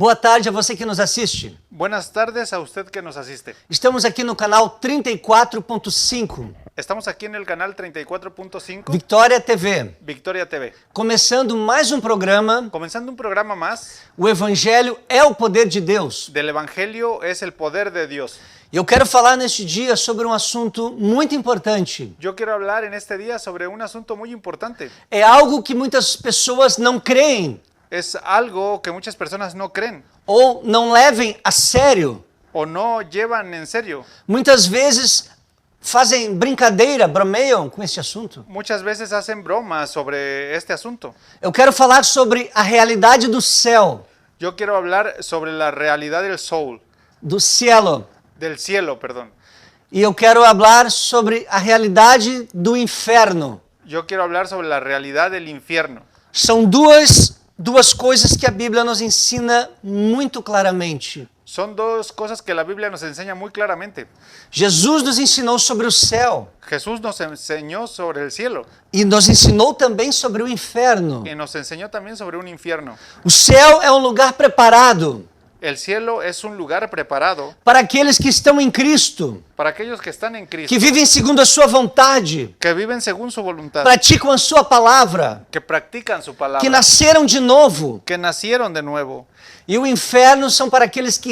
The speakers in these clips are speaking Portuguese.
Boa tarde a você que nos assiste. Buenas tardes a usted que nos asiste. Estamos aqui no canal 34.5, Estamos aquí en el canal 34.5 Vitória TV, Victoria TV. começando mais um programa, Comenzando un programa más O Evangelho é o Poder de Deus. del Evangelio es el poder de Dios. E eu quero falar neste dia sobre um assunto muito importante. Yo quiero hablar en este día sobre un asunto muy importante. É algo que muitas pessoas não creem Es algo que muchas personas no creen ou não levem a sério. o no llevan en serio. Muitas vezes fazem brincadeira, bromeiam com este assunto. Muchas veces hacen bromas sobre este asunto. Eu quero falar sobre a realidade do céu, Yo quiero hablar sobre la realidad del soul, do cielo. del cielo, perdón. E eu quero falar sobre a realidade do inferno. Yo quiero hablar sobre la realidad del infierno. São duas coisas que a Bíblia nos ensina muito claramente. Son dos cosas que la Biblia nos enseña muy claramente. Jesus nos ensinou sobre o céu Jesús nos enseñó sobre el cielo e nos ensinou também sobre o inferno. y nos enseñó también sobre un infierno. O céu é um lugar preparado El cielo es un lugar preparado para aqueles que estão em Cristo, para aquellos que están en Cristo, que vivem segundo a sua vontade, que viven según su voluntad, praticam a sua palavra, que practican su palabra, que nasceram de novo. que nacieron de nuevo. E o inferno são para aqueles que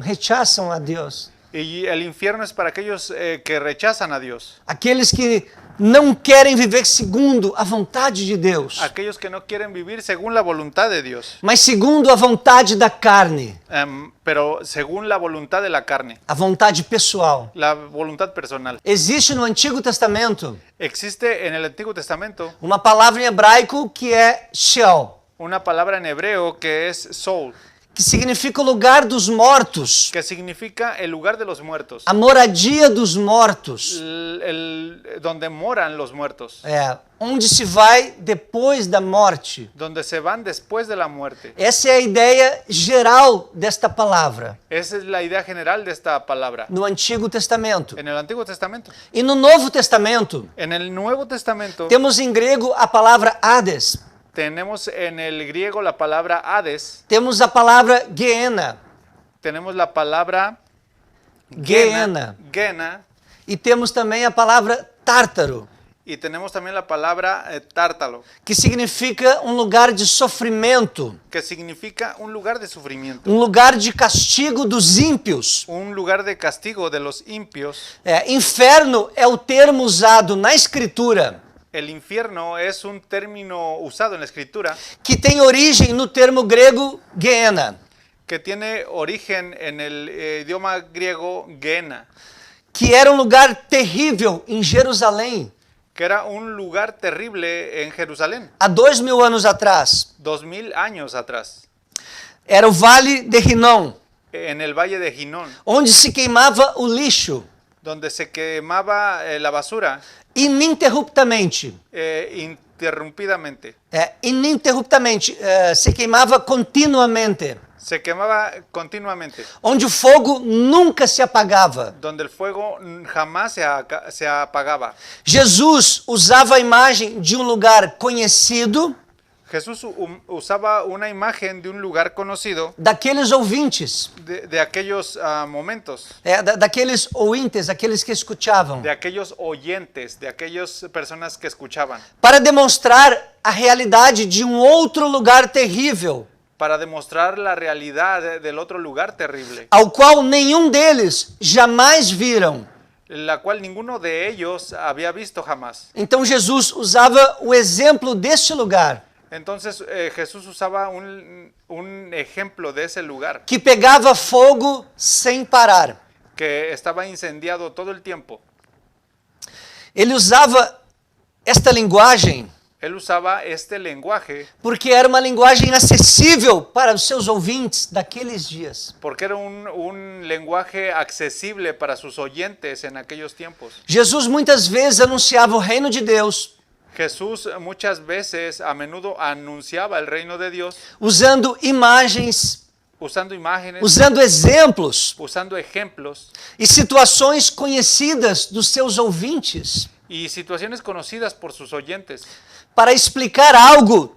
rechaçam a Deus. Y el infierno es para aquellos que rechazan a Dios, Aqueles que não querem viver segundo a vontade de Deus, aquellos que no quieren vivir según la voluntad de Dios, mas segundo a vontade da carne, pero según la voluntad de la carne, a vontade pessoal. la voluntad personal. Existe no Antigo Testamento Existe en el Antiguo Testamento uma palavra em hebraico que é Sheol, una palabra en hebreo que es soul, que significa o lugar dos mortos, que significa el lugar de los muertos, a moradia dos mortos, donde moran los muertos, onde se vai depois da morte. donde se van después de la muerte. Essa é a ideia geral desta palavra Esa es la idea general de esta palabra no Antigo Testamento. en el Antiguo Testamento. E no Novo Testamento, En el Nuevo Testamento temos em grego a palavra Hades, tenemos en el griego la palabra Hades, temos a palavra Gehenna, tenemos la palabra Gehenna, Gena, e temos também a palavra Tártaro, y tenemos también la palabra Tártalo, que significa um lugar de sofrimento, que significa un lugar de sufrimiento, um lugar de castigo dos ímpios. un lugar de castigo de los impios. Inferno é o termo usado na Escritura El infierno es un término usado en la Escritura que tem origem no termo grego Gehenna, que tiene origen en el idioma griego Gena, que era um lugar terrível em Jerusalém que era un lugar terrible en Jerusalén, há 2000 anos atrás. 2000 años atrás, Era o Vale de Rinom, en el valle de Ginón, onde se queimava o lixo donde se quemaba la basura ininterruptamente. Interrumpidamente. Se queimava continuamente, Se quemaba continuamente, onde o fogo nunca se apagava. donde el fuego jamás se apagaba. Jesus usava a imagem de um lugar conhecido Jesús usaba una imagen de un lugar conocido, daqueles ouvintes, de aquellos momentos, daqueles ouvintes, aqueles que escutavam, de aquellos oyentes, de aquellas personas que escuchaban, para demonstrar a realidade de um outro lugar terrível, para demostrar la realidad del otro lugar terrible, ao qual nenhum deles jamais viram. la cual ninguno de ellos había visto jamás. Então Jesus usava o exemplo deste lugar, Entonces Jesús usaba un ejemplo de ese lugar que pegava fogo sem parar. que estaba incendiado todo el tiempo. Ele usava esta linguagem Él usaba este lenguaje porque era uma linguagem acessível para os seus ouvintes daqueles dias. porque era un lenguaje accesible para sus oyentes en aquellos tiempos. Jesus muitas vezes anunciava o reino de Deus Jesús muchas veces, a menudo, anunciaba el reino de Dios usando imagens, usando imágenes, usando exemplos usando ejemplos e situações conhecidas dos seus ouvintes y situaciones conocidas por sus oyentes para explicar algo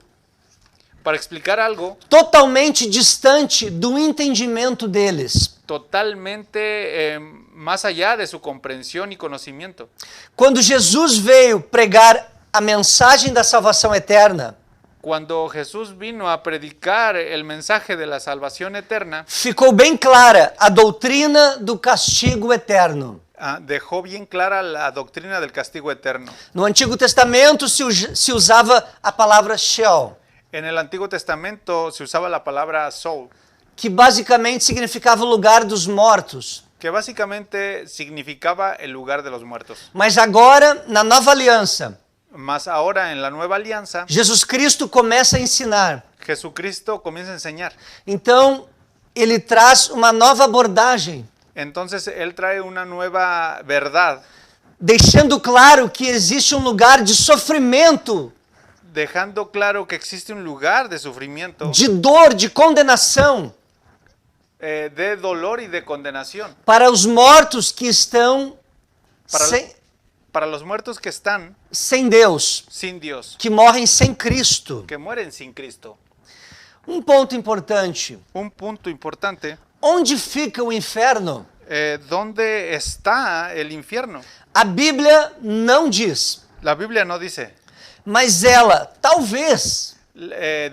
para explicar algo totalmente distante do entendimento deles. totalmente más allá de su comprensión y conocimiento. Quando Jesus veio pregar a mensagem da salvação eterna, Cuando Jesús vino a predicar el mensaje de la salvación eterna, ficou bem clara a doutrina do castigo eterno. dejó bien clara la doctrina del castigo eterno. No Antigo Testamento se usava a palavra Sheol, En el Antiguo Testamento se usaba la palabra Sheol, que basicamente significava o lugar dos mortos. que básicamente significaba el lugar de los muertos. Mas agora, na nova aliança, Mas ahora en la nueva alianza, Jesus Cristo começa a ensinar. Jesucristo comienza a enseñar. Então, ele traz uma nova abordagem, Entonces Él trae una nueva verdad, deixando claro que existe um lugar de sofrimento, dejando claro que existe un lugar de sufrimiento, de dor, de condenação de dolor y de condenación para os mortos que estão Para- sem, para los muertos que están sem Deus, sin Dios, que morrem sem Cristo. que mueren sin Cristo. Um ponto importante: Un punto importante, onde fica o inferno? ¿dónde está el infierno? A Bíblia não diz, La Biblia no dice, mas ela talvez,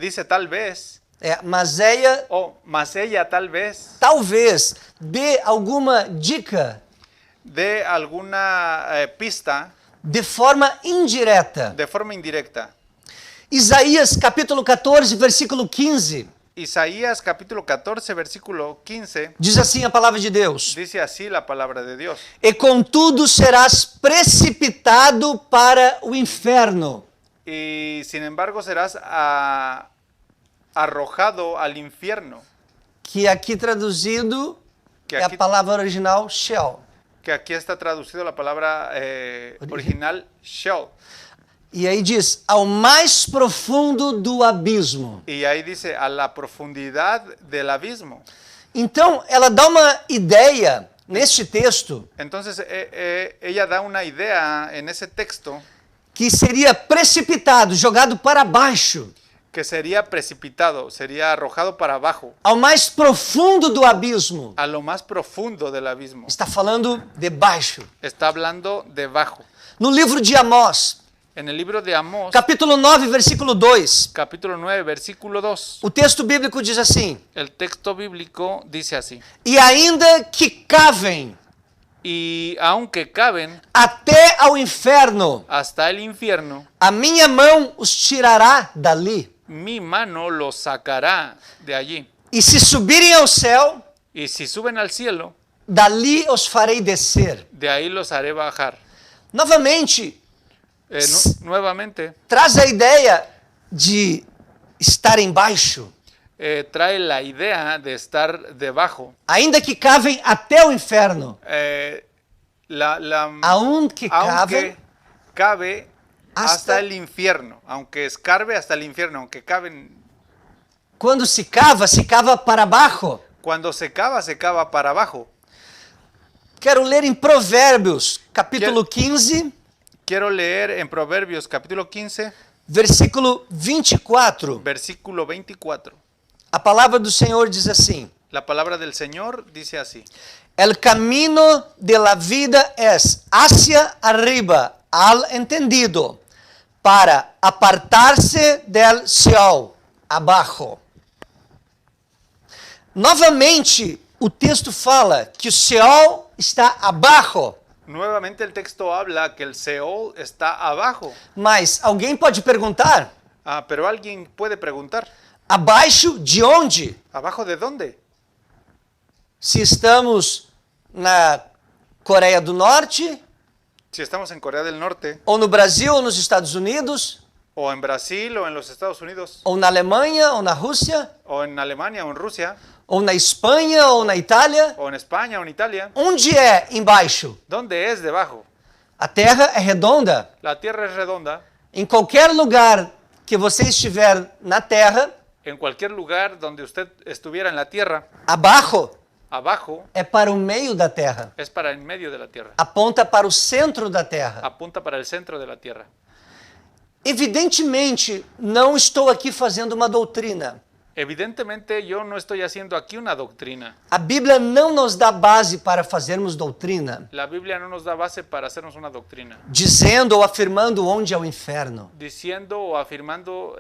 dice tal vez, mas ella mas ella tal vez talvez dê alguma dica dé alguna pista de forma indireta. de forma indirecta. Isaías capítulo 14, versículo 15, Isaías capítulo 14, versículo 15, diz assim a palavra de Deus: dice así la palabra de Dios. E contudo serás precipitado para o inferno, Y sin embargo serás arrojado al infierno, que aqui traduzido Que é a aqui- palavra original Sheol. que aquí está traducido la palabra original Sheol. E aí diz, ao mais profundo do abismo. Y ahí dice a la profundidad del abismo. Então, ela dá uma ideia neste texto Entonces ella da una idea en ese texto que seria precipitado, jogado para baixo, que sería precipitado, sería arrojado para abajo, ao mais profundo do abismo. a lo más profundo del abismo. Está falando de baixo. Está hablando debajo. No livro de Amós, En el libro de Amós, capítulo 9, versículo 2, capítulo 9, versículo 2, o texto bíblico diz assim: el texto bíblico dice así: E ainda que cavem y aunque caben até ao inferno, hasta el infierno, a minha mão os tirará dali. mi mano los sacará de allí. E se subirem ao céu, Y si suben al cielo, dali os farei descer. de ahí los haré bajar. Novamente, Nuevamente, traz a ideia de estar embaixo. trae la idea de estar debajo. Ainda que cavem até o inferno. Aunque Aunque cabe hasta hasta el infierno, aunque escarbe hasta el infierno, aunque caben, quando se cava para baixo. cuando se cava para abajo. Quero ler em Provérbios, capítulo 15, Quiero leer en Proverbios capítulo 15, versículo 24. versículo 24. A palavra do Senhor diz assim: La palabra del Señor dice así: El camino de la vida es hacia arriba al entendido, para apartar-se del Sheol, abaixo. Novamente, o texto fala que o Sheol está abaixo. Nuevamente el texto habla que el Seol está abajo. Mas alguém pode perguntar: Pero alguien puede preguntar, abaixo de onde? ¿abajo de dónde? Se estamos na Coreia do Norte, Si estamos en Corea del Norte, ou no Brasil, ou nos Estados Unidos, o en Brasil, o en los Estados Unidos, ou na Alemanha, ou na Rússia, o en Alemania, o en Rusia, ou na Espanha, ou na Itália, o en España, o en Italia, onde é embaixo? ¿dónde es debajo? A Terra é redonda. La tierra es redonda. Em qualquer lugar que você estiver na Terra, En cualquier lugar donde usted estuviera en la tierra, abaixo abajo é para o meio da Terra. es para en medio de la tierra. Aponta para o centro da Terra. Apunta para el centro de la tierra. Evidentemente, não estou aqui fazendo uma doutrina. Evidentemente yo no estoy haciendo aquí una doctrina. A Bíblia não nos dá base para fazermos doutrina, La Biblia no nos da base para hacernos una doctrina, dizendo ou afirmando onde é o inferno. diciendo o afirmando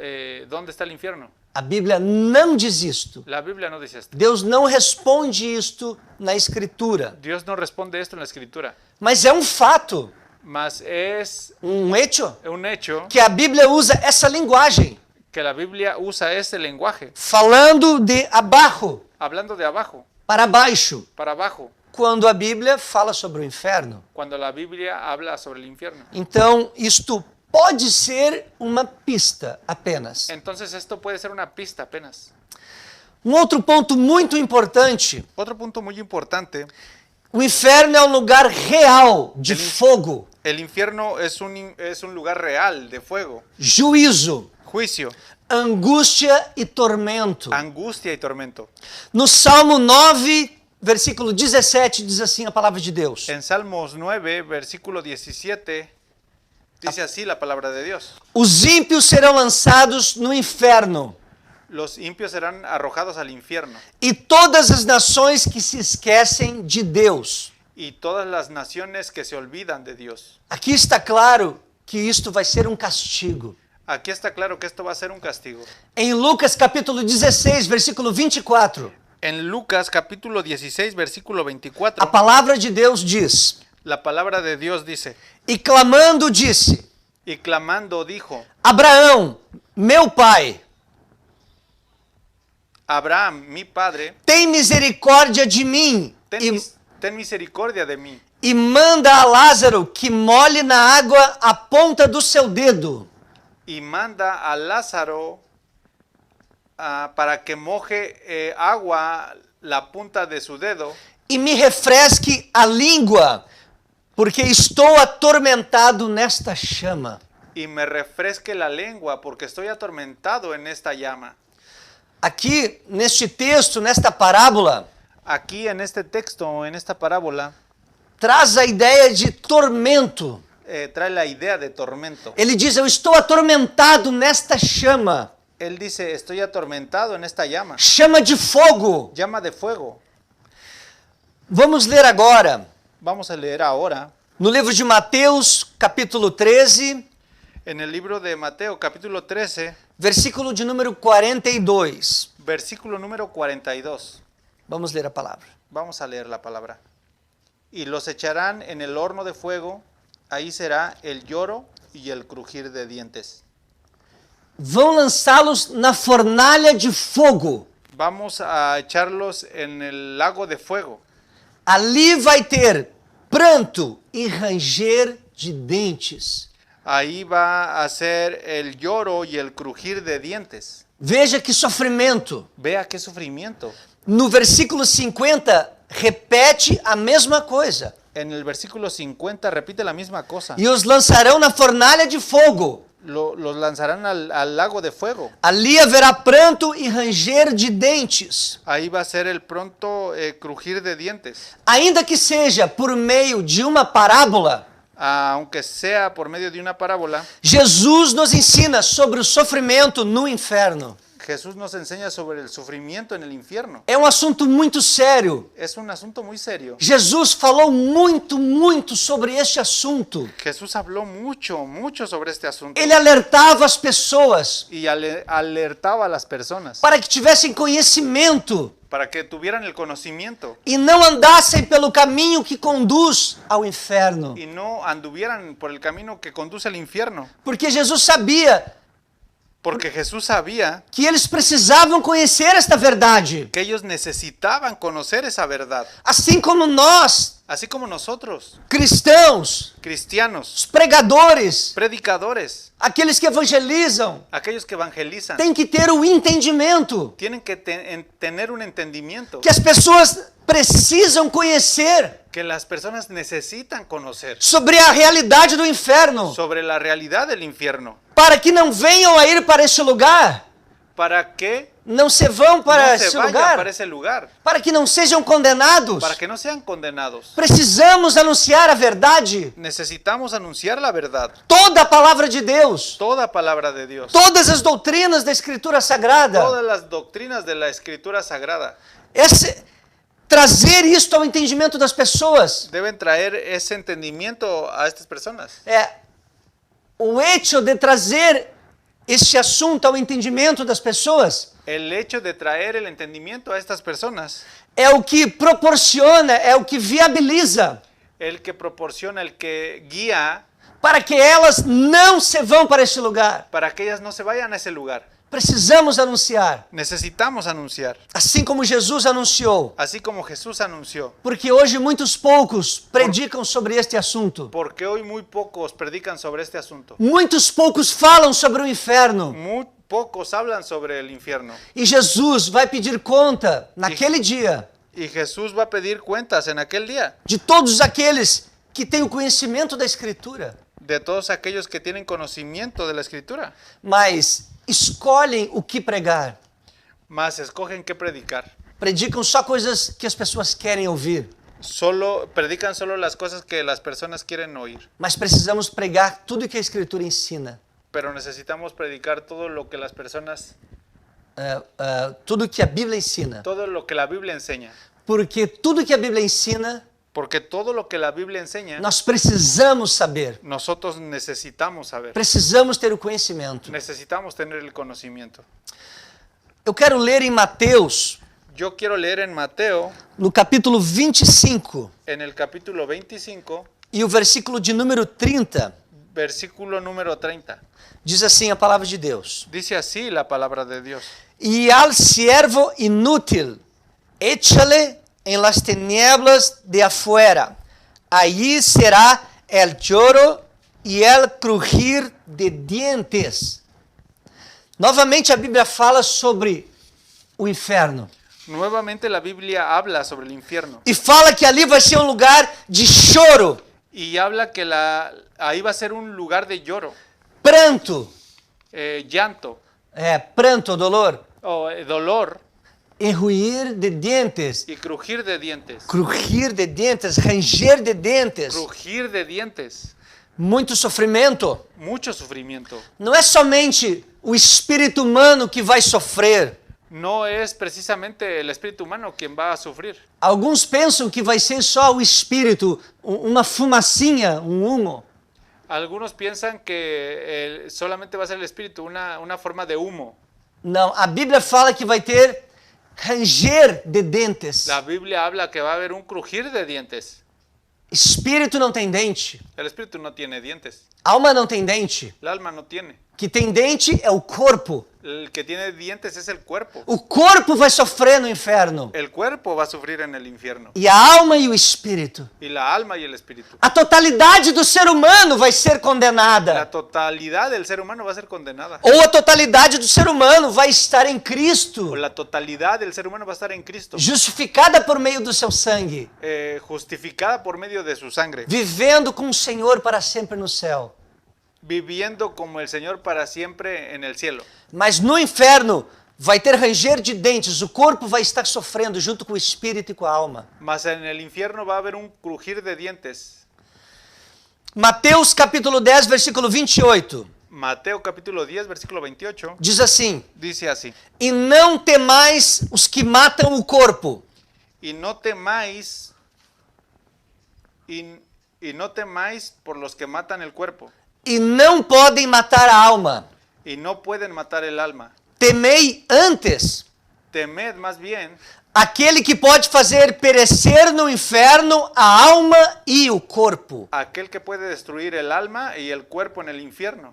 dónde está el infierno. A Bíblia não diz isto. La Biblia no dice esto. Deus não responde isto na Escritura. Dios no responde esto en la Escritura, Mas é um fato, mas es um hecho, un hecho que a Bíblia usa essa linguagem, que la Biblia usa ese lenguaje, falando de abaixo hablando de abajo para baixo, para abajo, quando a Bíblia fala sobre o inferno. cuando la Biblia habla sobre el infierno. Então, isto pode ser uma pista apenas. Entonces esto puede ser una pista apenas. Um outro ponto muito importante: Otro punto muy importante, o inferno é um lugar real de fogo, el infierno es un lugar real de fuego, juízo, juicio, angústia e tormento. angustia y tormento. No Salmo 9, versículo 17, diz assim a palavra de Deus: En Salmos 9, versículo 17, dice así la palabra de Dios. os ímpios serão lançados no inferno, Los impios serán arrojados al infierno e todas as nações que se esquecem de Deus. y todas las naciones que se olvidan de Dios. Aqui está claro que isto vai ser um castigo. Aquí está claro que esto va a ser un castigo. Em Lucas capítulo 16, versículo 24, En Lucas capítulo 16, versículo a 24, palavra de Deus diz: la palabra de Dios dice, e clamando disse: y clamando dijo, Abraão, meu pai, Abraham, mi padre, tem misericórdia de mim ten misericordia de mí e manda a Lázaro que molhe na água a ponta do seu dedo y manda a Lázaro para que moje agua la punta de su dedo e me refresque a língua, porque estou atormentado nesta chama. y me refresque la lengua porque estoy atormentado en esta llama. Aqui, neste texto, nesta parábola, Aquí en este texto, en esta parábola, traz a ideia de tormento. trae la idea de tormento. Ele diz: eu estou atormentado nesta chama, Él dice, estoy atormentado en esta llama, chama de fogo. llama de fuego. Vamos ler agora, Vamos a leer ahora no livro de Mateus, capítulo 13, en el libro de Mateo, capítulo 13, versículo de número 42. versículo número 42. Vamos ler a palavra. Vamos a leer la palabra. Y los echarán en el horno de fuego, ahí será el lloro y el crujir de dientes. Vão lançá-los na fornalha de fogo. Vamos a echarlos en el lago de fuego. Ali vai ter pranto e ranger de dentes. Ahí va a ser el lloro y el crujir de dientes. Veja que sofrimento. Vea qué sufrimiento. No versículo 50, repete a mesma coisa. En el versículo 50 repite la misma cosa. E os lançarão na fornalha de fogo. Los lanzarán al lago de fuego. Ali haverá pranto e ranger de dentes. Ahí va a ser el pronto crujir de dientes. Ainda que seja por meio de uma parábola, Aunque sea por medio de una parábola, Jesus nos ensina sobre o sofrimento no inferno. Jesús nos enseña sobre el sufrimiento en el infierno. É um assunto muito sério. Es un asunto muy serio. Jesus falou muito sobre este assunto. Jesús habló mucho sobre este asunto. Ele alertava as pessoas Y alertaba a las personas para que tivessem conhecimento para que tuvieran el conocimiento e não andassem pelo caminho que conduz ao inferno. y no anduvieran por el camino que conduce al infierno. Porque Jesus sabia Porque Jesús sabía que eles precisavam conhecer esta verdade. que ellos necesitaban conocer esa verdad. Assim como nós, Así como nosotros, cristãos, cristianos, os pregadores, predicadores, aqueles que evangelizam, aquellos que evangelizan, têm que ter o entendimento tienen que tener un entendimiento que as pessoas precisam conhecer que las personas necesitan conocer sobre a realidade do inferno, sobre la realidad del infierno, para que não venham a ir para este lugar para que não se vão para no se esse vayan lugar, para ese lugar, para que não sejam condenados. para que no sean condenados. Precisamos anunciar a verdade, Necesitamos anunciar la verdad, toda a palavra de Deus, toda palabra de Dios, todas as doutrinas da Escritura Sagrada. todas las doctrinas de la Escritura Sagrada. Trazer isto ao entendimento das pessoas. Deben traer ese entendimiento a estas personas. O hecho de trazer este assunto ao entendimento das pessoas El hecho de traer el entendimiento a estas personas, é o que proporciona, é o que viabiliza el que proporciona, el que guía para que elas não se vão para este lugar. para que ellas no se vayan a ese lugar. Precisamos anunciar, Necesitamos anunciar, assim como Jesus anunciou, así como Jesús anunció, porque hoje muitos poucos predicam sobre este assunto. porque hoy muy pocos predican sobre este asunto. Muitos poucos falam sobre o inferno. Muy pocos hablan sobre el infierno. E Jesus vai pedir conta naquele dia Y Jesús va a pedir cuentas en aquel día de todos aqueles que têm o conhecimento da Escritura, de todos aquellos que tienen conocimiento de la Escritura, mas escolhem o que pregar. mas escogen qué predicar. Predicam só coisas que as pessoas querem ouvir. Predican solo las cosas que las personas quieren oír. Mas precisamos pregar tudo que a Escritura ensina. Pero necesitamos predicar todo lo que las personas, Tudo que a Bíblia ensina. todo lo que la Biblia enseña. Porque tudo que a Bíblia ensina, Porque todo lo que la Biblia enseña, nós precisamos saber. nosotros necesitamos saber. Precisamos ter o conhecimento. Necesitamos tener el conocimiento. Eu quero ler em Mateus, Yo quiero leer en Mateo, no capítulo 25, en el capítulo 25, e o versículo de número 30. versículo número 30. Diz assim a palavra de Deus: Dice así la palabra de Dios. E al siervo inútil, échale en las tinieblas de afuera. Allí será el lloro y el crujir de dientes. Novamente a Bíblia fala sobre o inferno. Nuevamente la Biblia habla sobre el infierno. E fala que ali vai ser um lugar de choro, Y habla que ahí va a ser un lugar de lloro, pranto, llanto, pranto, dolor, o dolor e ruir de dentes, y crujir de dientes. crujir de dentes, ranger de dentes, Crujir de dientes. muito sofrimento. Mucho sufrimiento. Não é somente o espírito humano que vai sofrer. No es precisamente el espíritu humano quien va a sufrir. Alguns pensam que vai ser só o espírito, uma fumacinha, humo. Algunos piensan que solamente va a ser el espíritu, una forma de humo. Não, a Bíblia fala que vai ter ranger de dentes. La Biblia habla que va a haber un crujir de dientes. Espírito não tem dente, El espíritu no tiene dientes. alma não tem dente. El alma no tiene. Que tem dente é o corpo. El que tiene dientes es el cuerpo. O corpo vai sofrer no inferno. El cuerpo va a sufrir en el infierno. E a alma e o espírito. Y la alma y el espíritu. A totalidade do ser humano vai ser La condenada. totalidad del ser humano va a ser condenada. Ou a totalidade do ser humano vai estar em O Cristo, la totalidad del ser humano va a estar en Cristo, justificada por meio do seu sangue, justificada por medio de su sangre, vivendo com o Senhor para sempre no céu. viviendo como el Señor para siempre en el cielo. Mas no inferno vai ter ranger de dentes, o corpo vai estar sofrendo junto com o espírito e com a alma. Mas en el infierno va a haber un crujir de dientes. Mateus capítulo 10, versículo 28, Mateo capítulo 10, versículo 28, diz assim: dice así: E não temais os que matam o corpo, Y no temáis, y no temáis por los que matan el cuerpo, e não podem matar a alma. y no pueden matar el alma. Temei antes Temed más bien aquele que pode fazer perecer no inferno a alma e o corpo, aquel que puede destruir el alma y el cuerpo en el infierno,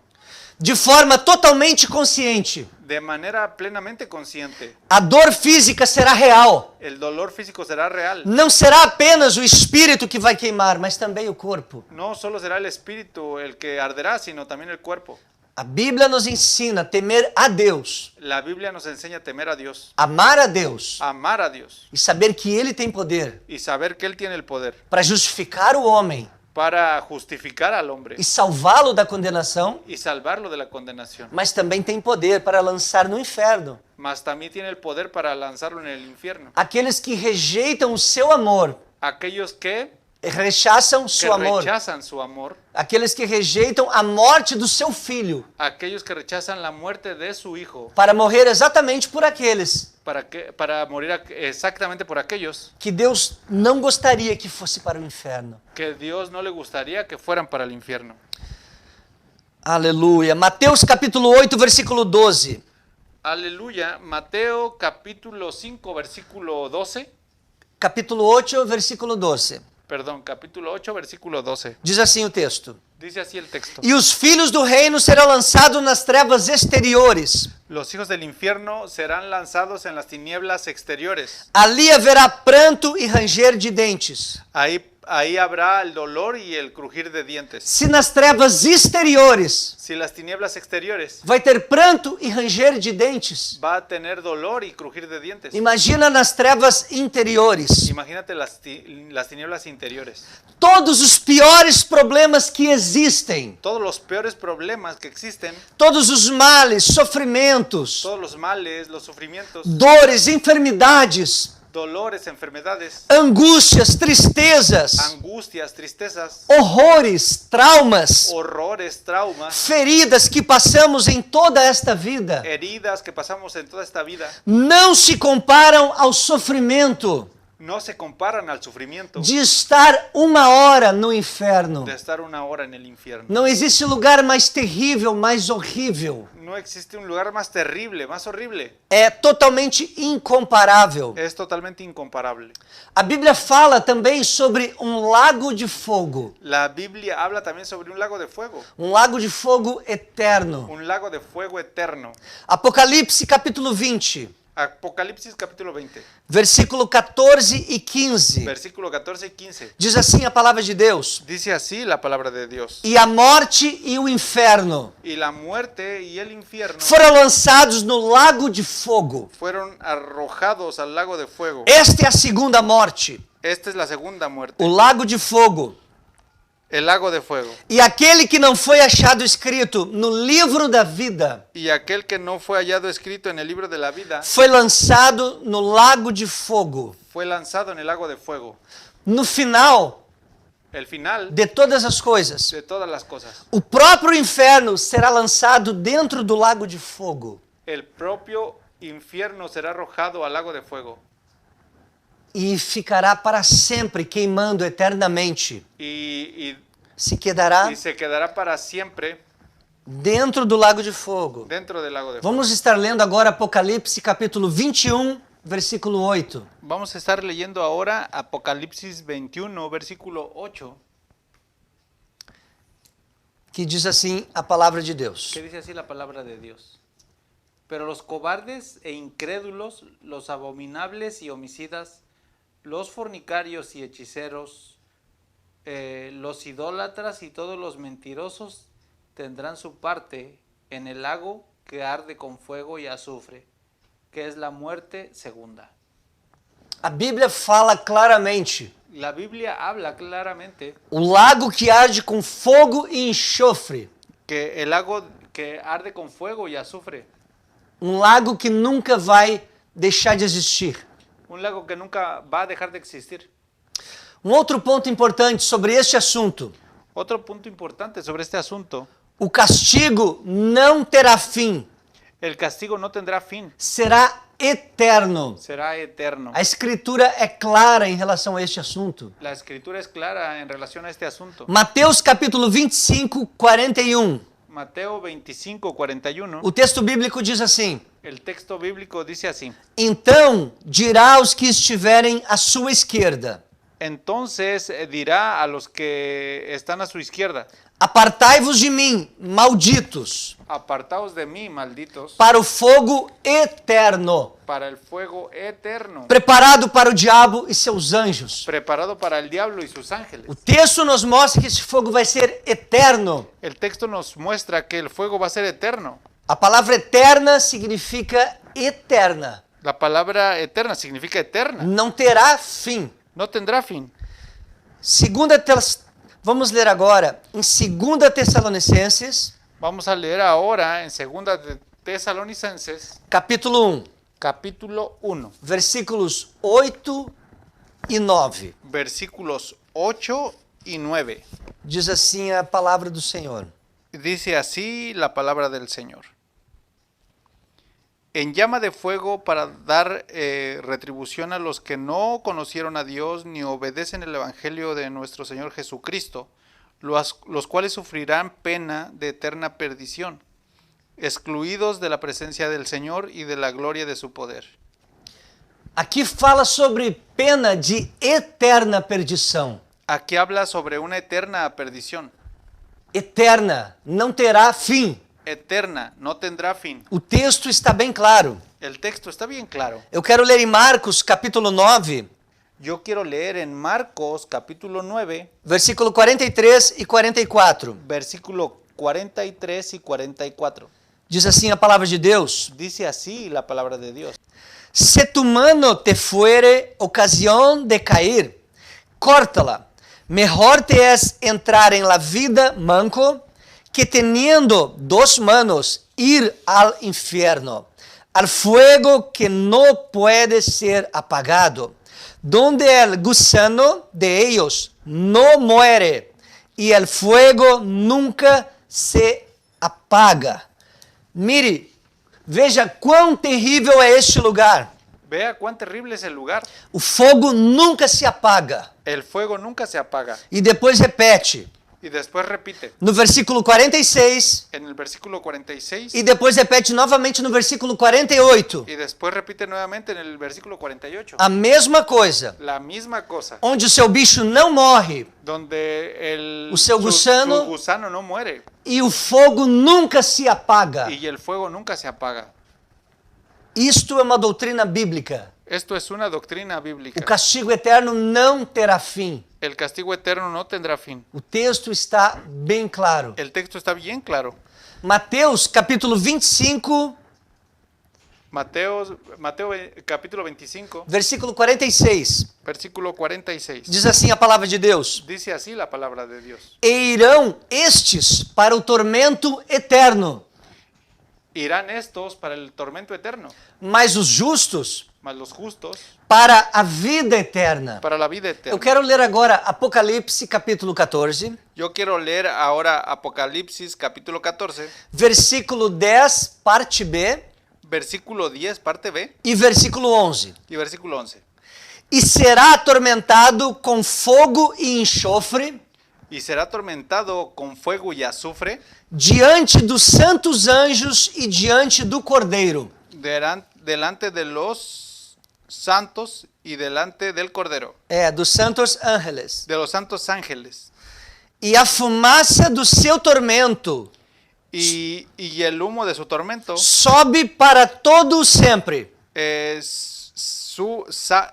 de forma totalmente consciente. de manera plenamente consciente. A dor física será real. El dolor físico será real. Não será apenas o espírito que vai queimar, mas também o corpo. No solo será el espíritu el que arderá, sino también el cuerpo. A Bíblia nos ensina a temer a Deus, La Biblia nos enseña a temer a Dios, amar a Deus amar a Dios e saber que Ele tem poder y saber que Él tiene el poder para justificar o homem para justificar al hombre e salvá-lo da condenação, y salvarlo de la condenación. mas também tem poder para lançar no inferno Mas también tiene el poder para lanzarlo en el infierno. aqueles que rejeitam o seu amor, Aquellos que rechaçam seu amor, rechazan su amor, aqueles que rejeitam a morte do seu filho, aquellos que rechazan la muerte de su hijo, para morrer exatamente por aqueles para morir exactamente por aquellos que Deus não gostaria que fosse para o inferno. que Dios no le gustaría que fueran para el infierno. Aleluia. Mateus capítulo 8, versículo 12. Aleluya. Mateo capítulo 5, versículo 12. Capítulo 8, versículo 12. Perdón, capítulo 8, versículo 12. Diz assim o texto: Dice así el texto. E os filhos do reino serão lançados nas trevas exteriores. Los hijos del infierno serán lanzados en las tinieblas exteriores. Ali haverá pranto e ranger de dentes. Ahí habrá el dolor y el crujir de dientes. Se nas trevas exteriores Si las tinieblas exteriores vai ter pranto e ranger de dentes, va a tener dolor y crujir de dientes. imagina nas trevas interiores. Imagínate las tinieblas interiores. Todos os piores problemas que existem, Todos los peores problemas que existen, todos os males, sofrimentos, todos los males, los sufrimientos, dores, enfermidades, dolores, enfermedades, angústias, tristezas, angustias, tristezas, horrores, traumas, horrores, traumas, feridas que passamos em toda esta vida, heridas que pasamos en toda esta vida, não se comparam ao sofrimento no se comparan al sufrimiento de estar uma hora no inferno. de estar una hora en el infierno. Não existe lugar mais terrível, mais horrível. No existe un lugar más terrible, más horrible. É totalmente incomparável. Es totalmente incomparable. A Bíblia fala também sobre um lago de fogo, La Biblia habla también sobre un lago de fuego eterno. un lago de fuego eterno. Apocalipse capítulo 20, Apocalipsis capítulo 20, versículo 14 e 15. versículo 14 y 15. Diz assim a palavra de Deus: Dice así la palabra de Dios. E a morte e o inferno Y la muerte y el infierno foram lançados no lago de fogo. fueron arrojados al lago de fuego. Esta é a segunda morte, Esta es la segunda muerte, o lago de fogo. el lago de fuego. E aquele que não foi achado escrito no livro da vida Y aquel que no fue hallado escrito en el libro de la vida foi lançado no lago de fogo. fue lanzado en el lago de fuego. No final El final de todas as coisas, de todas las cosas. o próprio inferno será lançado dentro do lago de fogo. El propio infierno será arrojado al lago de fuego. E ficará para sempre queimando eternamente. Y Se quedará se quedará para siempre dentro do lago de fogo. dentro del lago de fuego. Vamos estar lendo agora Apocalipse capítulo 21, versículo 8. Vamos a estar leyendo ahora Apocalipsis 21, versículo 8, Que diz assim a palavra de Deus. que dice así la palabra de Dios. Pero los cobardes e incrédulos, los abominables y homicidas, los fornicarios y hechiceros, los idólatras y todos los mentirosos tendrán su parte en el lago que arde con fuego y azufre, que es la muerte segunda. A Bíblia fala claramente: La Biblia habla claramente o lago que arde com fogo e enxofre. que el lago que arde con fuego y azufre, Um lago que nunca vai deixar de existir. un lago que nunca va a dejar de existir. Um outro ponto importante sobre este assunto: Otro punto importante sobre este asunto, o castigo não terá fim, el castigo no tendrá fin, será eterno. será eterno. A Escritura é clara em relação a este assunto. La escritura es clara en relación a este asunto. Mateus capítulo 25, 41. Mateo 25, 41, O texto bíblico diz assim: el texto bíblico dice así: Então dirá aos que estiverem à sua esquerda: entonces dirá a los que están a su izquierda, Apartai-vos de mim, malditos, apartaos de mí, malditos, para o fogo eterno, para el fuego eterno, preparado para o diabo e seus anjos. preparado para el diablo y sus ángeles. O texto nos mostra que esse fogo vai ser eterno. El texto nos muestra que el fuego va a ser eterno. A palavra eterna significa eterna. La palabra eterna significa eterna. Não terá fim. No tendrá fin. Vamos ler agora em 2 Tessalonicenses, Vamos a leer ahora en 2 de Tesalonicenses, capítulo 1, capítulo 1, versículos 8 e 9. versículos 8 y 9. Diz assim a palavra do Senhor. Dice así la palabra del Señor. En llama de fuego para dar retribución a los que no conocieron a Dios ni obedecen el Evangelio de nuestro Señor Jesucristo, los cuales sufrirán pena de eterna perdición, excluidos de la presencia del Señor y de la gloria de su poder. Aqui fala sobre pena de eterna perdição. Aquí habla sobre una eterna perdición. Eterna, não terá fim. Eterna, no tendrá fin. O texto está bem claro. El texto está bien claro. Eu quero ler em Marcos, capítulo 9, Yo quiero leer en Marcos capítulo 9, versículo 43 e 44. versículo 43 y 44. Diz assim a palavra de Deus: Dice así la palabra de Dios. Se tu mano te fuere ocasión de cair, córtala. Mejor te es entrar en la vida manco que teniendo dos manos ir al infierno, al fuego que no puede ser apagado, donde el gusano de ellos no muere y el fuego nunca se apaga. Mire, veja quão terrível é este lugar. Vea cuán terrible es el lugar. O fogo nunca se apaga. El fuego nunca se apaga. E depois repete Y después repite no versículo 46 en el versículo 46 e depois repete novamente no versículo 48. y después repite nuevamente en el versículo 48. A mesma coisa. La misma cosa. Onde o seu bicho não morre Donde O seu gusano- su gusano no muere e o fogo nunca se apaga. y el fuego nunca se apaga. Isto é uma doutrina bíblica. Esto es una doctrina O bíblica. castigo eterno não terá fim. El castigo eterno no tendrá fin. O texto está bem claro. El texto está bien claro. Mateus capítulo 25, Mateo capítulo 25, versículo 46. versículo 46. Diz assim a palavra de Deus: Dice así la palabra de Dios. E irão estes para o tormento eterno, Irán estos para el tormento eterno, mas os justos mas los justos para a vida eterna. para la vida eterna. Eu quero ler agora Apocalipse capítulo 14, Yo quiero leer ahora Apocalipsis capítulo 14, versículo 10, parte B, versículo 10, parte B, e versículo 11. y versículo 11. E será atormentado com fogo e enxofre Y será atormentado con fuego y azufre diante dos santos anjos e diante do Cordeiro. delante de los santos y delante del Cordero, Dos santos ángeles. de los santos ángeles. E a fumaça do seu tormento Y el humo de su tormento sobe para todo sempre.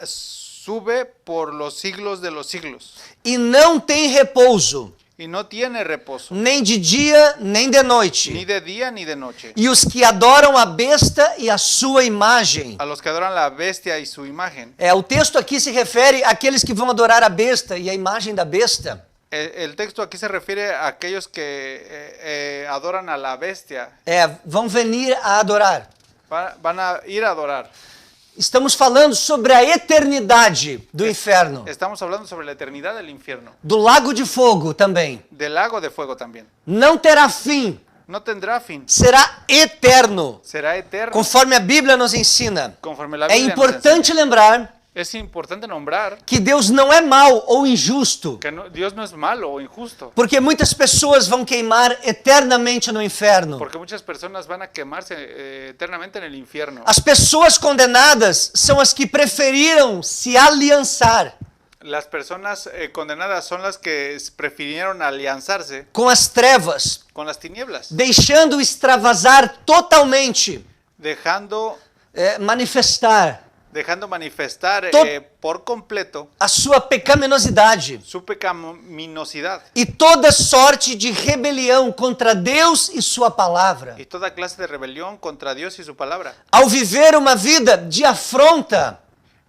sube por los siglos de los siglos. E não tem repouso, Y no tiene reposo, nem de dia, nem de ni noite. de día ni de noche. E os que adoram a besta e a sua imagem. A los que adoran la bestia y su imagen. O texto aqui se refere àqueles que vão adorar a besta e a imagem da besta. El texto aquí se refiere a aquellos que adoran a la bestia. Vão venir a adorar. Van a ir a adorar. Estamos falando sobre a eternidade do inferno. Estamos hablando sobre la eternidad del infierno. Do lago de fogo também. Del lago de fuego también. Não terá fim. No tendrá fin. Será eterno. Será eterno. Conforme a Bíblia nos ensina. Conforme la É Biblia nos importante lembrar Es importante nombrar que Deus não é mau ou injusto, que Dios no es malo o injusto, porque muitas pessoas vão queimar eternamente no inferno. porque muchas personas van a quemarse eternamente en el infierno. As pessoas condenadas são as que preferiram se aliançar Las personas condenadas son las que prefirieron alianzarse com as trevas, con las tinieblas, deixando extravasar totalmente, dejando manifestar manifestar por completo a sua pecaminosidade su pecaminosidad e toda sorte de rebelião contra Deus e sua palavra. y toda clase de rebelión contra Dios y su palabra, Ao viver uma vida de afronta,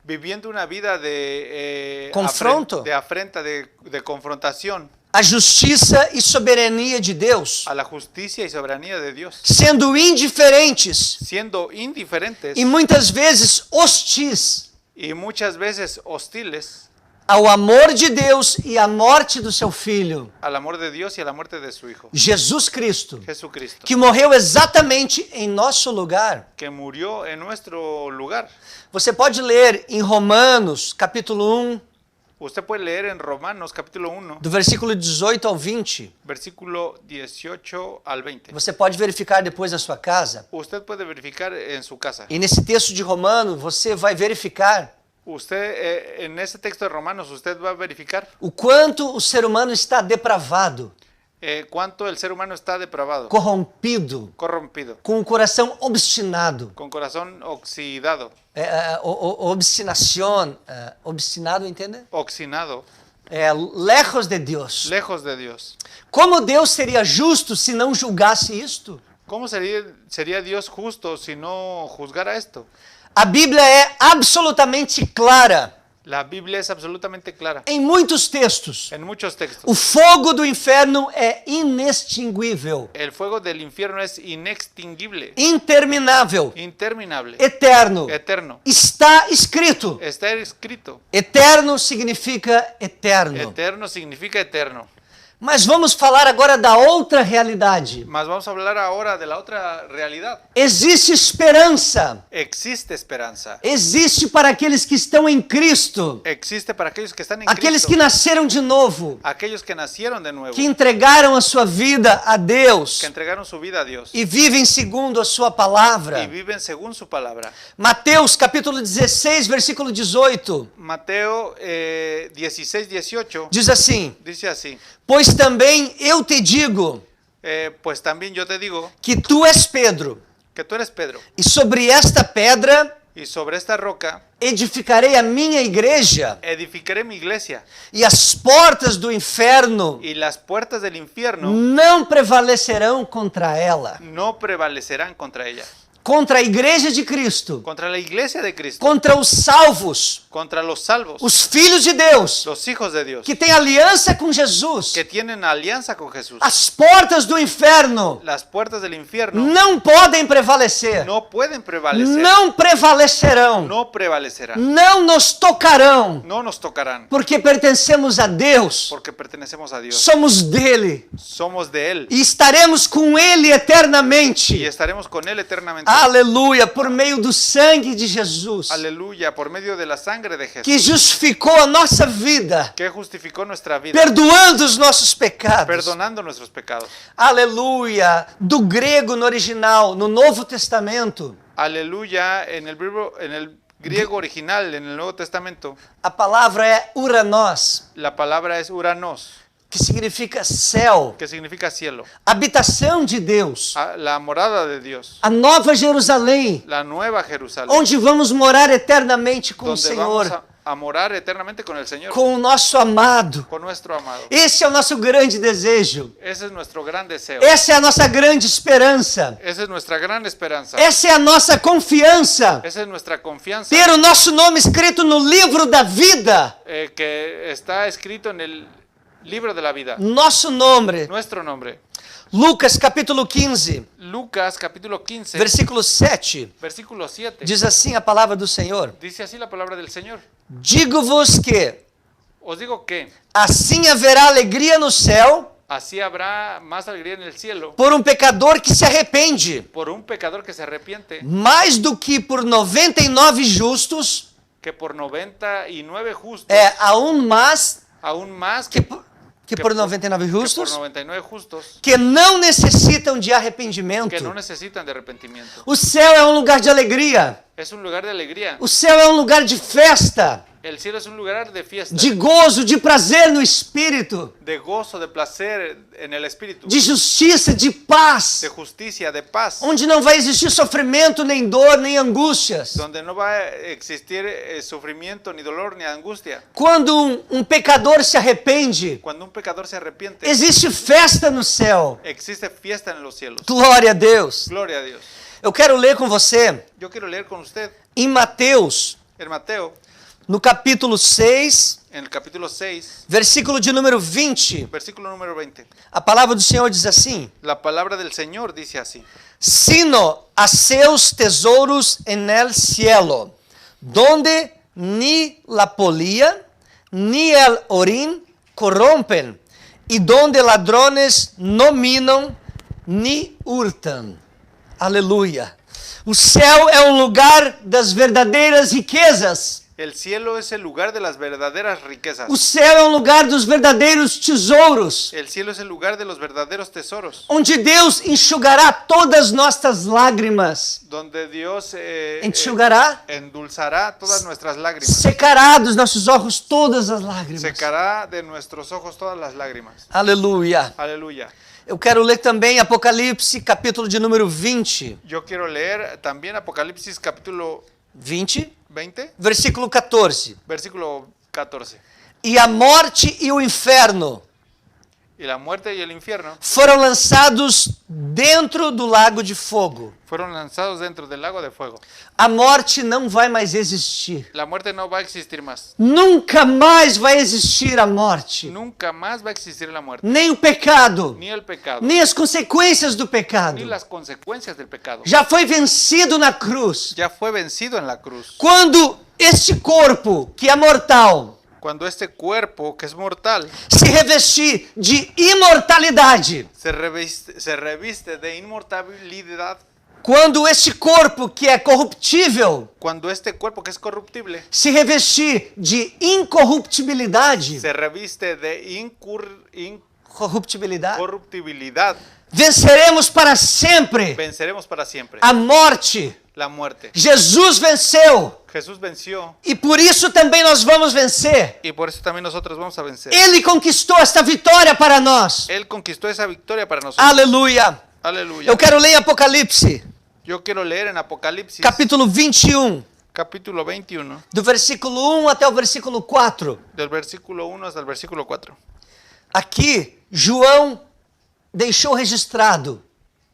viviendo una vida de Confronto. de afrenta, de confrontación, a justiça e soberania de Deus, a la justicia y soberanía de Dios, sendo indiferentes siendo indiferentes e muitas vezes hostis y muchas veces hostiles ao amor de Deus e à morte do seu Filho, al amor de Dios y a la muerte de su Hijo, Jesus Cristo, Jesucristo, que morreu exatamente em nosso lugar. que murió en nuestro lugar. Você pode ler em Romanos, capítulo 1, Usted puede leer en Romanos capítulo 1, do versículo 18 ao 20. versículo 18 al 20. Você pode verificar depois na sua casa. Usted puede verificar en su casa. E nesse texto de Romanos, você vai verificar Usted, en ese texto de Romanos, usted va a verificar o quanto o ser humano está depravado, cuánto el ser humano está depravado, corrompido, corrompido, com o coração obstinado. con corazón oxidado, Obstinação, obstinado, entende? oxinado, Lejos de Deus. lejos de Dios. Como Deus seria justo se não julgasse isto? ¿Cómo sería Dios justo si no juzgara esto? A Bíblia é absolutamente clara La Biblia es absolutamente clara em muitos textos. en muchos textos. O fogo do inferno é inextinguível, El fuego del infierno es inextinguible, interminável, interminable, eterno. eterno. Está escrito. Está escrito. Eterno significa eterno. Eterno significa eterno. Mas vamos falar agora da outra realidade. Mas vamos a hablar ahora de la otra realidad. Existe esperança. Existe esperanza. Existe para aqueles que estão em Cristo. Existe para aquellos que están en Aqueles Cristo. que nasceram de novo. Aquellos que nacieron de nuevo. Que entregaram a sua vida a Deus. Que entregaron su vida a Dios. E vivem segundo a sua palavra. Y viven según su palabra. Mateus capítulo 16, versículo 18. Mateo 16, 18 Diz assim: dice así. Pois também eu te digo Pues también yo te digo que tu és Pedro, que tú eres Pedro. e sobre esta pedra Y sobre esta roca edificarei a minha igreja, edificaré mi iglesia. e as portas do inferno Y las puertas del infierno não prevalecerão contra ela. no prevalecerán contra ella. Contra a igreja de Cristo, Contra la iglesia de Cristo. contra os salvos, Contra los salvos. os filhos de Deus, Los hijos de Dios. que têm aliança com Jesus. Que tienen alianza con Jesús. As portas do inferno Las puertas del infierno não podem prevalecer, no pueden prevalecer. não prevalecerão, No prevalecerán. não nos tocarão, No nos tocarán. porque pertencemos a Deus, Porque pertenecemos a Dios. somos dele Somos de Él. e estaremos com ele Y eternamente. estaremos con Él eternamente. Aleluia, por meio do sangue de Jesus, Aleluya. Por medio de la sangre de Jesús. que justificou a nossa vida, Que justificó nuestra vida. perdoando os nossos pecados. Perdonando nuestros pecados. Aleluia, do grego no original, no Novo Testamento, Aleluya. En el griego original, en el Nuevo Testamento, a palavra é uranos, la palabra es uranos, que significa céu, que significa cielo. habitação de Deus, La morada de Dios. a Nova Jerusalém, La nueva Jerusalén. onde vamos morar eternamente com o Donde vamos Senhor, a morar eternamente con el Señor. com o nosso amado. Con nuestro amado. Esse é o nosso grande desejo. Ese es nuestro gran deseo. Essa é a nossa grande esperança. Esa es nuestra gran esperanza. Essa é a nossa confiança. Esa es nuestra confianza. Ter o nosso nome escrito no livro da vida. Que está escrito en el libro de la vida. Nosso nome. Nuestro nombre. Lucas capítulo 15, Lucas capítulo 15, versículo 7. versículo 7. Diz assim a palavra do Senhor: Dice así la palabra del Señor. Digo-vos que Os digo que assim haverá alegria no céu así habrá más alegría en el cielo por um pecador que se arrepende, por un pecador que se arrepiente mais do que por 99 justos, que por 99 justos, aún mais aún más que por 99 que por justos, 99 justos que não necessitam de que no arrependimento. necesitan de arrepentimiento. O céu é um lugar de alegria. Es un lugar de alegría. O céu é um lugar de festa, El cielo es un lugar de fiesta, de gozo, de prazer no espírito, de gozo, de placer en el espíritu, de justiça, de paz, de justicia, de paz, onde não vai existir sofrimento, nem dor, nem angústias. donde no va a existir sufrimiento, ni dolor, ni angustia. Quando um pecador se arrepende, Cuando un pecador se arrepiente, existe festa no céu. existe fiesta en los cielos. Glória a Deus. Gloria a Dios. Eu quero ler com você Yo quiero leer con usted em Mateus, en Mateo, no capítulo 6, En el capítulo 6, versículo de número 20, versículo número 20, a palavra do Senhor diz assim: la palabra del Señor dice así: sino a seus tesouros en el cielo, donde ni la polía ni el orín corrompen, y donde ladrones no minam ni hurtam. Aleluia. O céu é um lugar das verdadeiras riquezas. El cielo es el lugar de las verdaderas riquezas. O céu é um lugar dos verdadeiros tesouros, El cielo es el lugar de los verdaderos tesoros, onde Deus enxugará todas nossas lágrimas. donde Dios Enxugará, endulzará todas nuestras lágrimas, secará dos nossos olhos todas as lágrimas. secará de nuestros ojos todas las lágrimas. Aleluia. Aleluya. Eu quero ler também Apocalipse, capítulo de número 20. Yo quiero leer también Apocalipsis capítulo 20, 20, versículo 14. versículo 14. E a morte e o inferno Y la muerte y el infierno foram lançados dentro do lago de fogo. fueron lanzados dentro del lago de fuego. A morte não vai mais existir. La muerte no va a existir más. Nunca mais vai existir a morte. Nunca más va a existir la muerte, Nem o pecado, ni el pecado, nem as consequências do pecado. ni las consecuencias del pecado. Já foi vencido na cruz. Ya fue vencido en la cruz. Quando este corpo, que é mortal, Cuando este cuerpo, que es mortal, se revestir de imortalidade, se reviste de inmortalidad, quando este corpo, que é corruptível, cuando este cuerpo, que es corruptible, se revestir de incorruptibilidade, se reviste de corruptibilidade, incorruptibilidad, venceremos para sempre venceremos para siempre a morte. la muerte. Jesus venceu Jesús venció e por isso também nós vamos vencer. y por eso también nosotros vamos a vencer. Ele conquistou esta vitória para nós. Él conquistó esa victoria para nosotros. Aleluia. Aleluya. Eu quero ler em Apocalipse, Yo quiero leer en Apocalipsis capítulo 21, capítulo 21, do versículo 1 até o versículo 4. del versículo 1 hasta el versículo 4. Aqui, João deixou registrado.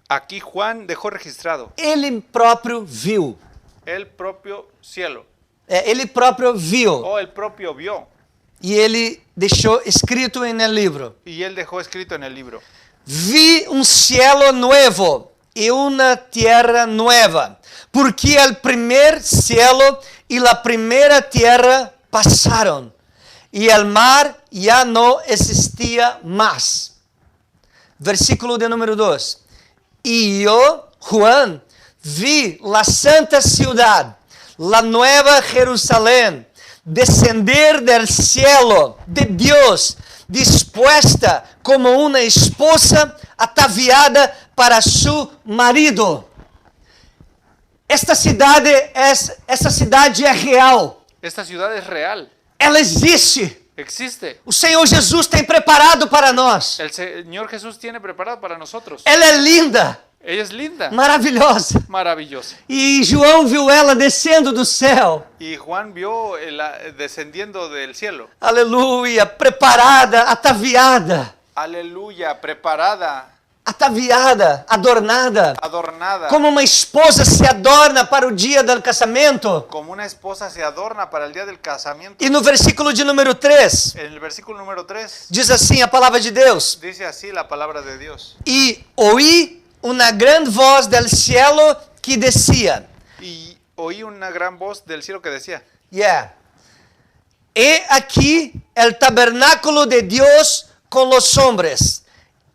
Aquí Juan dejó registrado Ele próprio viu. el propio cielo, Ele próprio viu. o el propio vio, E ele deixou escrito no livro. y él dejó escrito en el libro: Vi um cielo nuevo e uma tierra nueva, porque el primer cielo e la primera tierra passaram, e el mar ya no existia más. Versículo de número 2. E eu, Juan, vi la santa ciudad, la nueva Jerusalén, descender del cielo de Dios, dispuesta como uma esposa ataviada para su marido. Esta cidade é real. Esta ciudad es real, Ela existe. existe. O Senhor Jesus tem preparado para nós. El Señor Jesús tiene preparado para nosotros. Ela é linda, Ella es linda, maravilhosa. maravillosa. E João viu ela descendo do céu. Y Juan vio descendiendo del cielo. Aleluia, preparada, ataviada. Aleluya, preparada, Ataviada, adornada. adornada, Como uma esposa se adorna para o dia do casamento. como una esposa se adorna para el día del casamiento. E no versículo de número 3, En el versículo número 3 diz assim a palavra de Deus. dice así la palabra de Dios: E oí uma grande voz del cielo que descia. y oí una gran voz del cielo que decía: He aquí el tabernáculo de Dios con los hombres,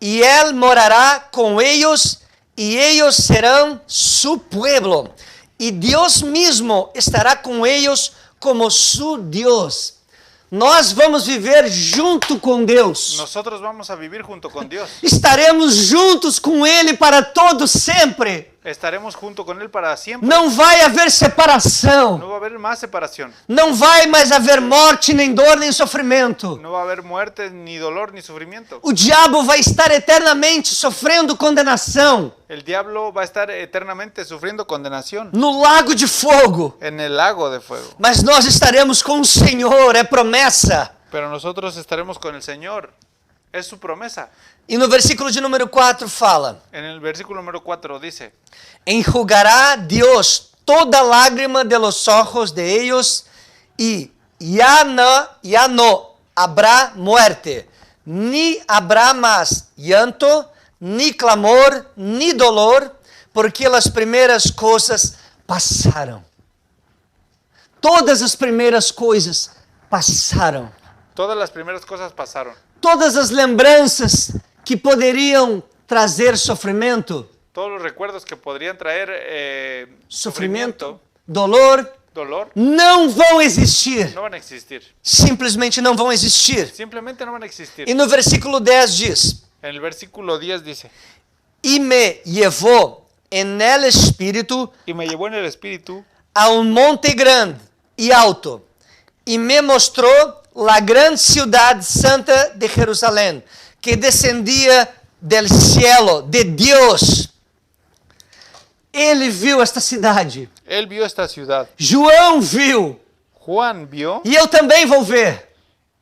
y él morará con ellos, y ellos serán su pueblo, y Dios mismo estará com ellos como su Dios. Nós vamos viver junto com Deus. nosotros vamos a vivir junto con Dios. Estaremos juntos com Ele para todo sempre. Estaremos junto con Él para siempre. Não vai haver separação. No va a haber más separación. Não vai mais haver morte, nem dor, nem sofrimento. No va a haber muerte, ni dolor, ni sufrimiento. O diabo vai estar eternamente sofrendo condenação El diablo va a estar eternamente sufriendo condenación no lago de fogo. en el lago de fuego. Mas nós estaremos com o Senhor, é promessa. Pero nosotros estaremos con el Señor. Es su promesa. E no versículo de número 4 fala: En el versículo número 4 dice: enjugará Deus toda lágrima de los ojos de ellos, e ya no habrá muerte, ni habrá más llanto, ni clamor, ni dolor, porque las primeiras coisas passaram. Todas as primeiras coisas passaram. Todas las primeras cosas pasaron. Todas as lembranças que poderiam trazer sofrimento, Todos los recuerdos que podrían traer sofrimento, dolor, dolor, não vão existir. no van a existir. Simplesmente não vão existir. Simplemente no van a existir. E no versículo 10 diz: En el versículo 10 dice, E me llevó en el espírito y me llevó en el espíritu a un monte grande y alto, y me mostró la gran ciudad santa de Jerusalén, que descendía del cielo de Deus. Ele viu esta cidade. Él vio esta ciudad. João viu. Juan vio E eu também vou ver.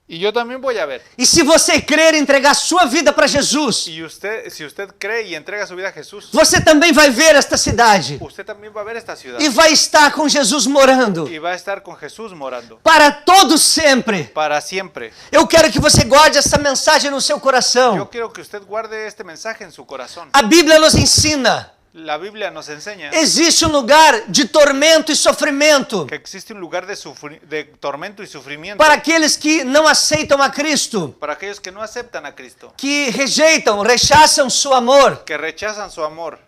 y yo también voy a ver. E se você crer e entregar sua vida para Jesus, Y usted, si usted cree y entrega su vida a Jesús, você também vai ver esta cidade. usted también va a ver esta ciudad E vai estar com Jesus morando. y va a estar con Jesús morando Para todo sempre. para siempre. Eu quero que você guarde essa mensagem no seu coração. Yo quiero que usted guarde este mensaje en su corazón. A Bíblia nos ensina. La Biblia nos enseña Existe um lugar de tormento e sofrimento que existe un lugar de tormento y sufrimiento para aqueles que não aceitam a Cristo, para aquellos que no aceptan a Cristo, que rejeitam, rechaçam seu amor. que rechazan su amor.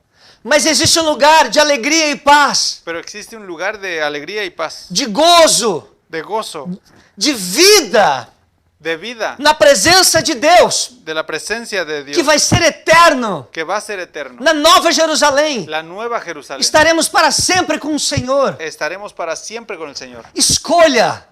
Mas existe um lugar de alegria e paz, Pero existe un lugar de alegría y paz, de gozo, de gozo, de vida de vida, na presença de Deus, de la presencia de Dios, que vai ser eterno que va a ser eterno. na Nova Jerusalém. La nueva Jerusalén. Estaremos para sempre com o Senhor. Estaremos para siempre con el Señor. Escolha,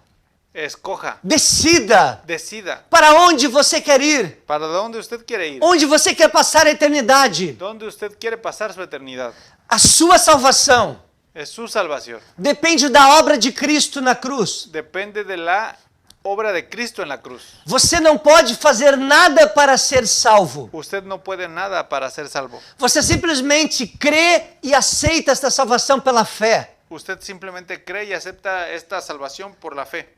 Escoja, decida decida para onde você quer ir, para dónde usted quiere ir, onde você quer passar a eternidade. dónde usted quiere pasar su eternidad. A sua salvação Es su salvación. depende da obra de Cristo na cruz. Depende de la obra de Cristo en la cruz. Você não pode fazer nada para ser salvo. Usted no puede nada para ser salvo. Você simplesmente crê e aceita esta salvação pela fé. Usted simplemente cree y acepta esta salvación por la fe.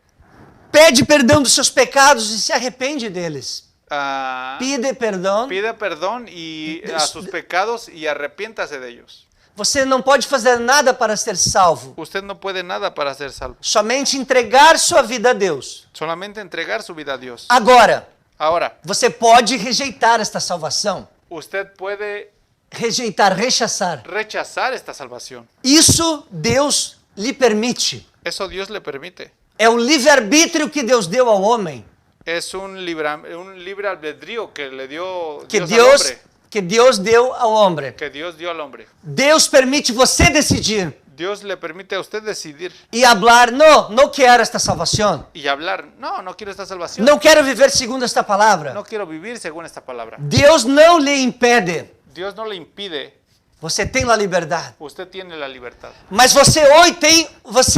Pede perdão dos seus pecados e se arrepende deles. Ah, Pide perdão. pide perdón y a sus pecados y arrepiéntase de ellos. Você não pode fazer nada para ser salvo. Usted no puede nada para ser salvo. Somente entregar sua vida a Deus. Solamente entregar su vida a Dios. Agora, Ahora, você pode rejeitar esta salvação. usted puede Rejeitar, rechaçar. rechazar esta salvación. Isso Deus lhe permite. Eso Dios le permite. É o livre-arbítrio que Deus deu ao homem. Es un libre albedrío que le dio Que Dios al Deus, hombre. que Deus deu ao homem. Que Dios dio al hombre. Deus permite você decidir Dios le permite a usted decidir e falar, não quero esta salvação. y hablar, no quiero esta salvación. Não quero viver segundo esta palavra. No quiero vivir según esta palabra. Deus não lhe impede. Dios no le impide. Você tem a liberdade. Usted tiene la libertad. Mas você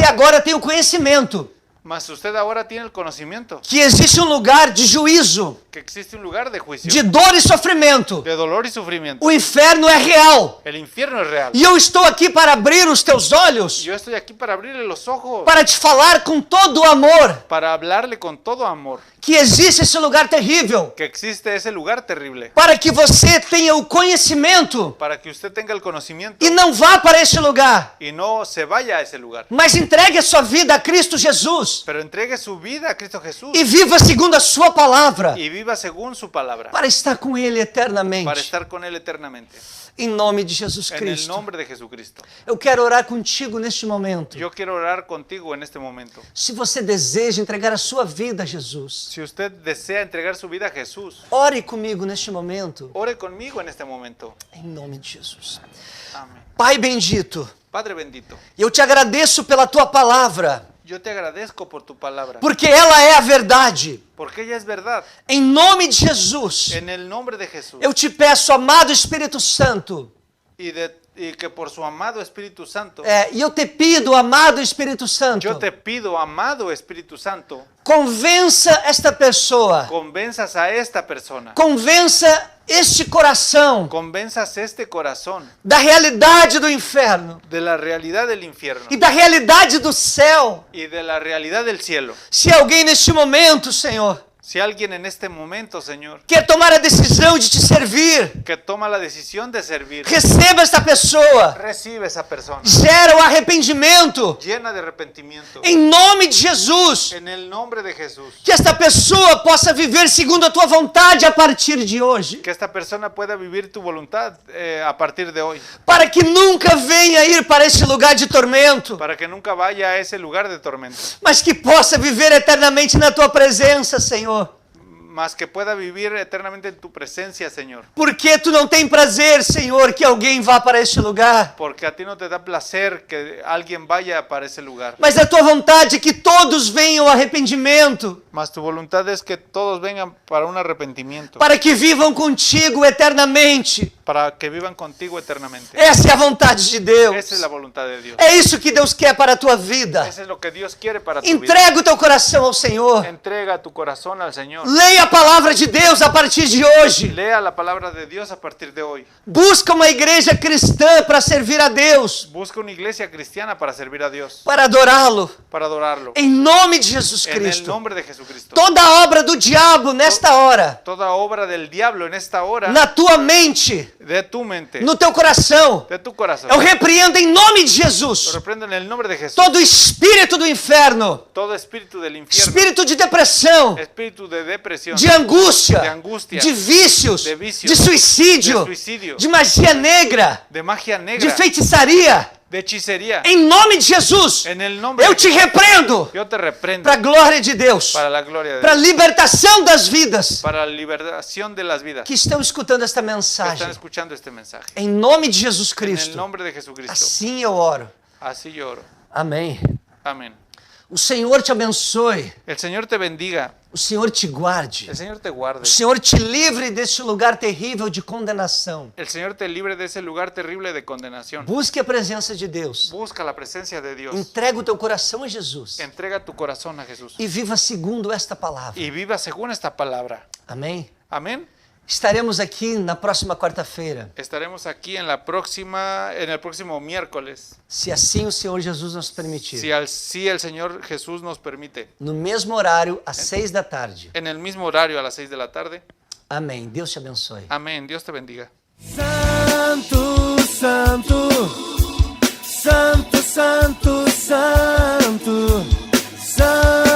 agora tem o conhecimento Mas usted ahora tiene el conocimiento que existe um lugar de juízo, que existe un lugar de juicio, de dor e sofrimento. de dolor y sufrimiento. O inferno é real. El infierno es real. E eu estou aqui para abrir os teus olhos, Yo estoy aquí para abrirle los ojos, para te falar com todo o amor para hablarle con todo amor que existe esse lugar terrível, que existe ese lugar terrible, para que você tenha o conhecimento para que usted tenga el conocimiento e não vá para este lugar, y no se vaya a ese lugar, mas entregue a sua vida a Cristo Jesus pero entregue su vida a Cristo Jesús e viva segundo a sua palavra, y viva según su palabra, para estar com Ele para eternamente. estar con Él eternamente. Em nome de Jesus En el Cristo. nombre de Jesucristo. Eu quero orar contigo neste momento. Yo quiero orar contigo en este momento. Se você deseja entregar a sua vida a Jesus, Si usted desea entregar su vida a Jesús, ore comigo neste momento, ore conmigo en este momento. em nome de Jesus. Amén. Pai bendito, Padre bendito, eu te agradeço pela tua palavra, yo te agradezco por tu palabra, porque ela é a verdade. porque ella es verdad. Em nome de Jesus, En el nombre de Jesús eu te peço, amado Espírito Santo, y de y que por su amado Espíritu Santo, E eu te pido, amado Espírito Santo, yo te pido, amado Espíritu Santo, convença esta pessoa, convenzas a esta persona, convença este coração convenzas este corazón da realidade do inferno de la realidad del infierno e da realidade do céu. y de la realidad del cielo. Se alguém neste momento, Senhor, Si alguien en este momento, Señor, quer tomar a decisão de te servir, que toma la decisión de servir, receba esta pessoa, recibe esa persona gera o arrependimento, llena de arrepentimiento em nome de Jesus. en el nombre de Jesús. Que esta pessoa possa viver segundo a tua vontade a partir de hoje, Que esta persona pueda vivir tu voluntad a partir de hoy, para que nunca venha ir para esse lugar de tormento, para que nunca vaya a ese lugar de tormento, mas que possa viver eternamente na tua presença, Senhor. más que pueda vivir eternamente en tu presencia, Señor. Porque tu não tem prazer, Senhor, que alguém vá para este lugar, Porque a ti no te da placer que alguien vaya para ese lugar, mas a tua vontade é que todos venham ao arrependimento, mas tu voluntad es que todos vengan para un arrepentimiento, para que vivam contigo eternamente. para que vivan contigo eternamente. Essa é a vontade de Deus. Esa es la voluntad de Dios. É isso que Deus quer para a tua vida. Eso es lo que Dios quiere para tu vida. Entrega o teu coração ao Senhor. Entrega tu corazón al Señor. Leia a palavra de Deus a partir de hoje. Lea la palabra de Dios a partir de hoy. Busca uma igreja cristã para servir a Deus, Busca una iglesia cristiana para servir a Dios, para adorá-lo, para adorarlo. em nome de Jesus En el Cristo. nombre de Jesucristo. Toda obra do diabo nesta hora, Toda obra del diablo en esta hora, na tua mente, de tu mente, no teu coração, de tu corazón, eu repreendo em nome de lo Jesus reprendo en el nombre de Jesús. todo espírito do inferno, Todo espíritu del infierno, espírito de depressão, espíritu de depresión, de angústia, de vícios, de vícios, de suicídio, de suicídio, de magia negra, de magia de negra, feitiçaria, de hechicería. em nome de Jesus, En el nombre eu de te Jesús, repreendo yo te reprendo para a glória de Deus, para la gloria de para a Dios, libertação das vidas para la liberación de las vidas que estão escutando esta que están mensagem. escuchando este mensaje. Em nome de Jesus En el Cristo. nombre de Jesucristo. Assim eu oro. Así yo oro. Amém. Amén. O Senhor te abençoe. El Señor te bendiga. O Senhor te guarde. El Señor te guarde. O Senhor te livre deste lugar terrível de condenação. El Señor te libre de ese lugar terrible de condenación. Busque a presença de Deus. Busca la presencia de Dios. Entrega o teu coração a Jesus. Entrega tu corazón a Jesús. E viva segundo esta palavra. Y viva según esta palabra. Amém? Amén. Estaremos aqui na próxima quarta-feira. Estaremos aquí en el próximo miércoles, Se assim o Senhor Jesus nos permitir. si el Señor Jesús nos permite, No mesmo horário, às 6 da tarde. en el mismo horario a las 6 de la tarde. Amém. Deus te abençoe. Amén. Dios te bendiga. Santo, santo, santo, santo, santo, santo.